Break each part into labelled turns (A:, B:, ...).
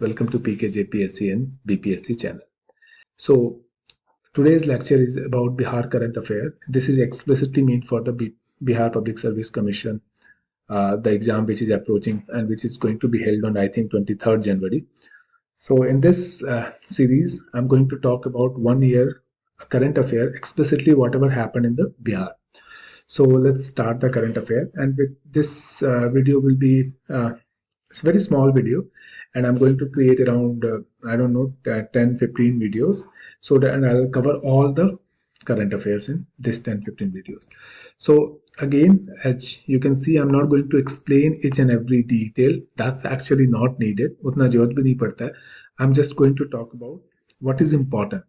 A: Welcome to PKJPSC and BPSC channel. So today's lecture is about Bihar current affair. This is explicitly meant for the Bihar Public Service Commission, the exam which is approaching and which is going to be held on I think 23rd January. So in this series, I'm going to talk about 1 year current affair, explicitly whatever happened in the Bihar. So let's start the current affair, and with this video will be it's a very small video, and I'm going to create around I don't know 10-15 videos, so that and I'll cover all the current affairs in this 10-15 videos. So again, as you can see, I'm not going to explain each and every detail. That's actually not needed. Utna जरूरत भी नहीं पड़ता है. I'm just going to talk about what is important.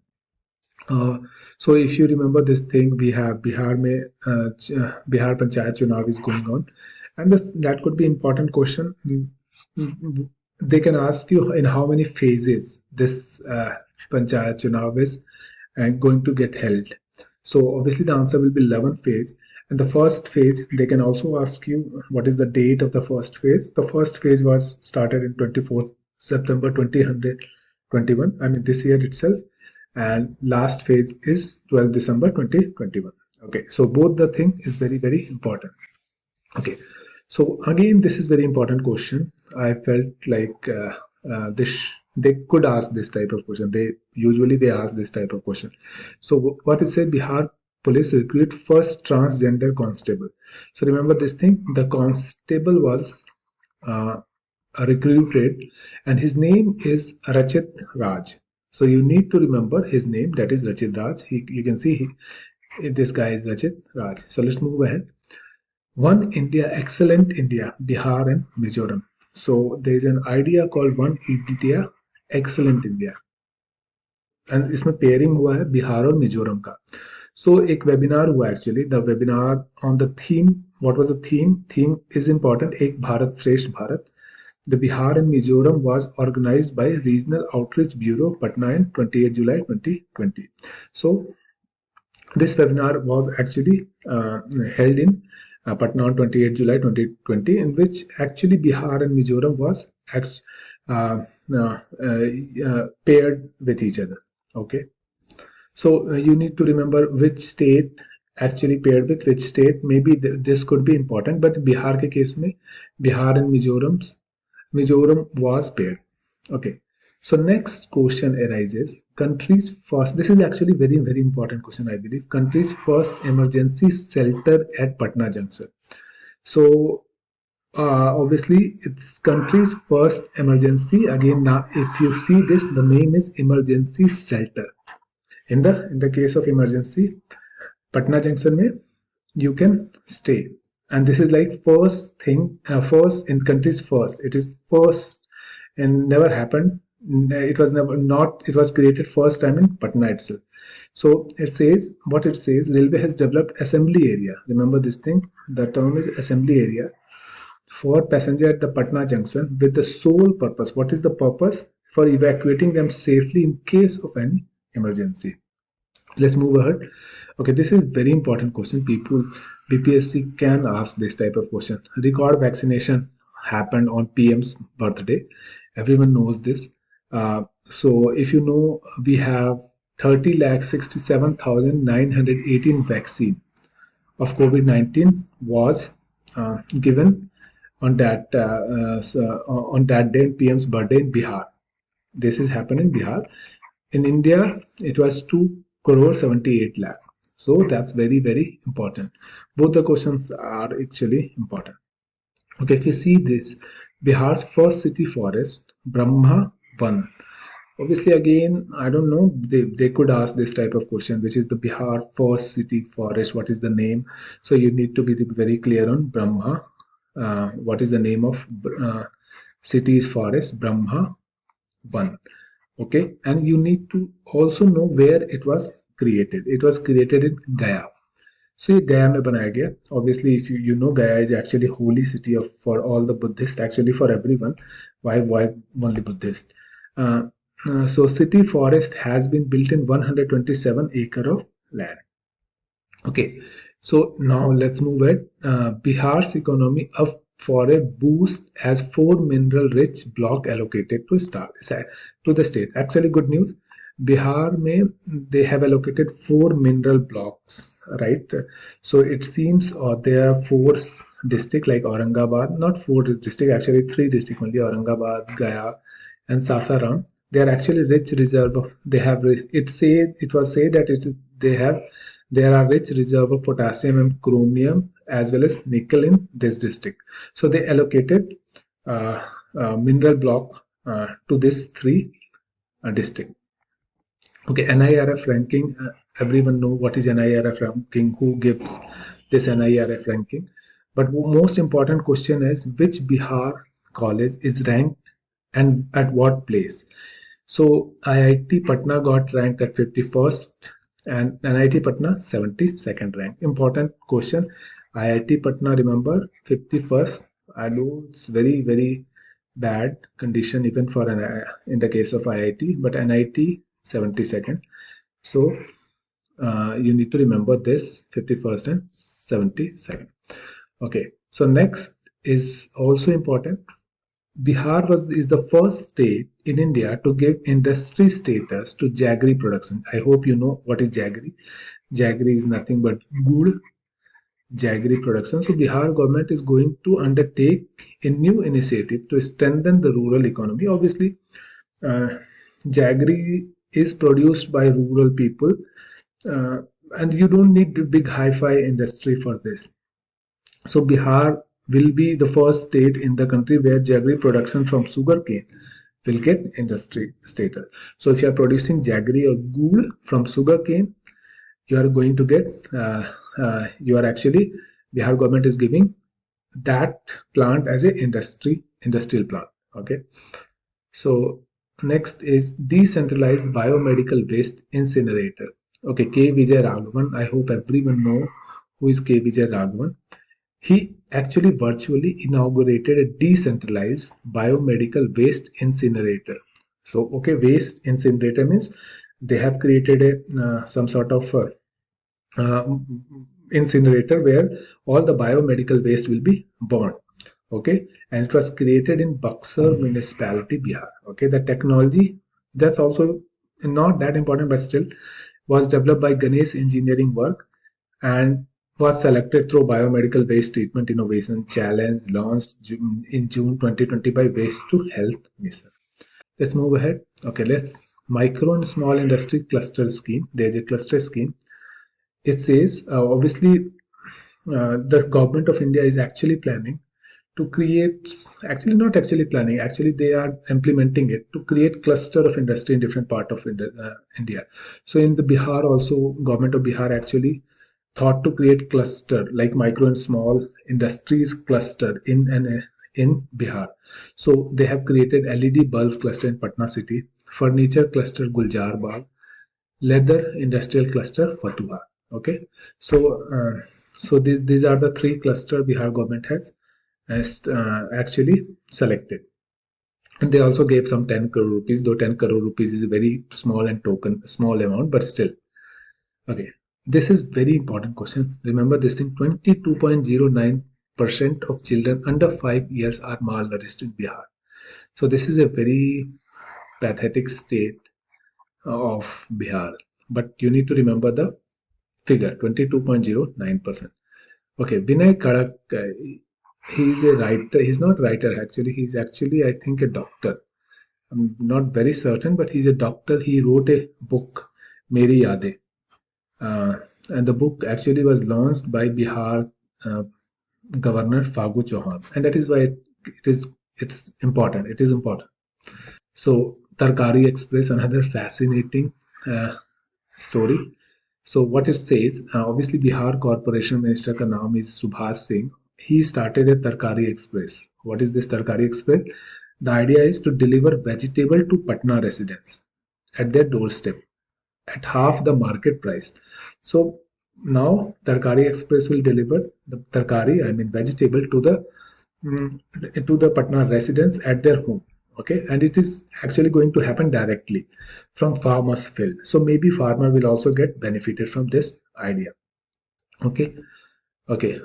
A: So if you remember this thing, we have Bihar mein Bihar Panchayat Chunav is going on, and that could be important question. They can ask you in how many phases this Panchayat Chunav is going to get held. So obviously the answer will be 11 phase. And the first phase, they can also ask you what is the date of the first phase. The first phase was started in 24th September 2021. I mean this year itself. And last phase is 12th December 2021. Okay, so both the thing is very, very important. Okay, so again, this is very important question. I felt like they could ask this type of question. They usually ask this type of question. So what it said, Bihar police recruit first transgender constable. So remember this thing, the constable was recruited and his name is Rachit Raj. So you need to remember his name, that is Rachit Raj. You can see this guy is Rachit Raj. So let's move ahead. One India, excellent India, Bihar and Mizoram. So there is an idea called One India, excellent India. And इसमें pairing हुआ है बिहार और मिजोरम का. So एक webinar हुआ actually. The webinar on the theme. What was the theme? Theme is important. Ek Bharat Shresth Bharat. The Bihar and Mizoram was organized by Regional Outreach Bureau, Patna, in 28 July 2020. So this webinar was actually held in Patna on 28 July 2020, in which actually Bihar and Mizoram was paired with each other. Okay, so you need to remember which state actually paired with which state. Maybe this could be important, but Bihar ke case mein Bihar and Mizoram was paired. Okay. So next question arises, country's first, this is actually very, very important question, I believe, country's first emergency shelter at Patna Junction. So obviously it's country's first emergency. Again, now if you see this, the name is emergency shelter. In the case of emergency, Patna Junction mein you can stay. And this is like first thing, first in country's first. It is first and never happened. It was never not. It was created first time in Patna itself. So it says what it says. Railway has developed assembly area. Remember this thing. The term is assembly area for passenger at the Patna Junction with the sole purpose. What is the purpose? For evacuating them safely in case of any emergency. Let's move ahead. Okay, this is very important question. People, BPSC can ask this type of question. Record vaccination happened on PM's birthday. Everyone knows this. So if you know, we have 30,67,918 vaccine of COVID-19 was given on that day in PM's birthday in Bihar. This is happened in Bihar. In India, it was 2.78 crore. So that's very, very important. Both the questions are actually important. Okay, if you see this, Bihar's first city forest, Brahma Van. Obviously, again, I don't know, they could ask this type of question, which is the Bihar first city forest, what is the name? So you need to be very clear on Brahma. What is the name of city's forest? Brahma Van. Okay, and you need to also know where it was created. It was created in Gaya. So ये गया में बनाया गया. Obviously, if you know, Gaya is actually holy city for all the Buddhists, actually for everyone. Why only Buddhist? So city forest has been built in 127 acre of land. Okay, so now let's move at Bihar's economy of for a boost as 4 mineral-rich block allocated to the state. Actually, good news. Bihar mein they have allocated 4 mineral blocks, right? So it seems there are 4 districts like Aurangabad, not 4 districts, actually 3 districts only: Aurangabad, Gaya, and Sasaram. They are actually rich reserve of. They have it was said that they have there are rich reserve of potassium and chromium as well as nickel in this district. So they allocated mineral block to this 3 district. Okay, NIRF ranking. Everyone know what is NIRF ranking. Who gives this NIRF ranking? But most important question is which Bihar college is ranked and at what place? So IIT Patna got ranked at 51st and NIT Patna 72nd rank. Important question. IIT Patna, remember, 51st. I know it's very bad condition even for in the case of IIT, but NIT 72nd. So you need to remember this: 51st and 72nd. Okay. So next is also important. Bihar is the first state in India to give industry status to jaggery production. I hope you know what is jaggery. Jaggery is nothing but gur, jaggery production. So Bihar government is going to undertake a new initiative to strengthen the rural economy. Obviously, uh, jaggery is produced by rural people, uh, and you don't need big hi-fi industry for this. So Bihar will be the first state in the country where jaggery production from sugarcane will get industry status. So if you are producing jaggery or gur from sugarcane, you are going to get you are actually Bihar government is giving that plant as a industrial plant. Okay. So next is decentralized biomedical waste incinerator. Okay, K. Vijay Raghavan. I hope everyone know who is K. Vijay Raghavan. He actually virtually inaugurated a decentralized biomedical waste incinerator. So, okay, waste incinerator means they have created a some sort of uh, incinerator where all the biomedical waste will be burned. Okay, and it was created in Buxar municipality, Bihar. Okay, the technology that's also not that important, but still was developed by Ganesh Engineering Work and was selected through Biomedical Waste Treatment Innovation Challenge launched in June 2020 by Waste to Health Mission. Let's move ahead. Okay, let's micro and small industry cluster scheme. There's a cluster scheme. It says obviously the government of India is actually planning to create, actually not actually planning, actually they are implementing it to create cluster of industry in different part of India. So in the Bihar also, government of Bihar actually thought to create cluster like micro and small industries cluster in Bihar. So they have created LED bulb cluster in Patna city, furniture cluster Guljar Bagh, leather industrial cluster Fatuha. Okay, so so these are the 3 cluster Bihar government has actually selected. And they also gave some 10 crore rupees, though 10 crore rupees is a very small and small amount, but still. Okay, this is very important question. Remember this thing: 22.09% of children under 5 years are malnourished in Bihar. So this is a very pathetic state of Bihar. But you need to remember the figure: 22.09%. Okay, Vinay Kadak, he's a writer. He's not writer actually. He's actually, I think, a doctor. I'm not very certain, but he's a doctor. He wrote a book, Meri Yadein. And the book actually was launched by Bihar Governor Fagu Chauhan, and that is why it's important. It is important. So Tarkari Express, another fascinating story. So what it says, obviously Bihar Corporation Minister ka naam is Subhash Singh. He started a Tarkari Express. What is this Tarkari Express? The idea is to deliver vegetable to Patna residents at their doorstep at half the market price. So now Tarkari Express will deliver the tarkari, I mean vegetable, to the Patna residents at their home. Okay, and it is actually going to happen directly from farmers' field. So maybe farmer will also get benefited from this idea. Okay, okay.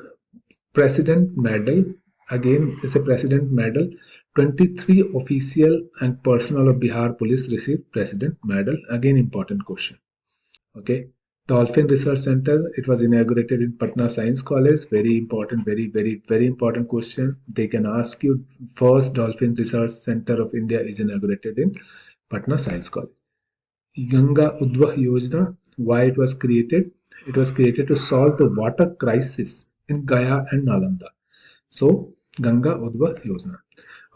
A: President medal again is a President Medal. 23 official and personnel of Bihar Police received President Medal. Again, important question. Okay. Dolphin Research Center, it was inaugurated in Patna Science College. Very important, very important question. They can ask you, first Dolphin Research Center of India is inaugurated in Patna Science College. Ganga Udvah Yojana, why it was created? It was created to solve the water crisis in Gaya and Nalanda. So, Ganga Udvah Yojana.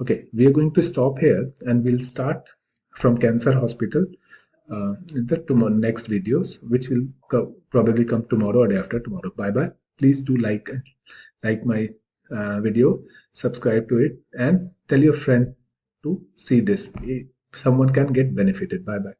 A: Okay, we are going to stop here and we'll start from Cancer Hospital in the next videos, which will probably come tomorrow or day after tomorrow. Bye bye. Please do like my video, subscribe to it, and tell your friend to see this. Someone can get benefited. Bye bye.